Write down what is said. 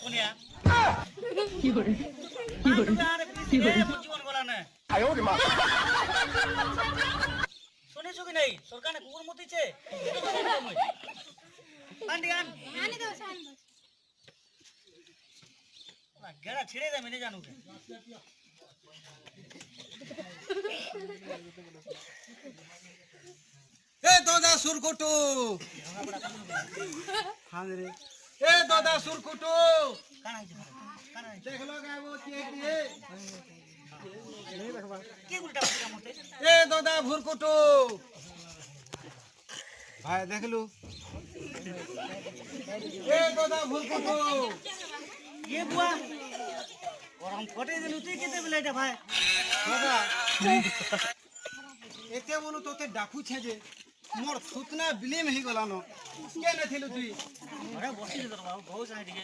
কোনিয়া কি করে আরে জীবন বলা না শুনেছো কি নাই সরকারে কুকুর মতিছে আন্ডিয়ান আনি দাও সান দাও না গেড়া ছিড়ে যাবে না জানো এ দাদা সুরকুটু হ্যাঁ রে এ দাদা সুরকুটু কানা হইছে কানা দেখলো গাবো কে কে কি উল্টা পুরা মতে এ দাদা ভুরকুটু ভাই দেখলু এ দাদা ভুরকুটু ये बुआ और हम फटे दिन उते केते बेला এটা ভাই দাদা এতে বলু তোতে ডাকুছে যে মোর সুতনা বিলিম হই গলানো কেন থিলু তুই আরে বসি তো বাবু বহুত সাইড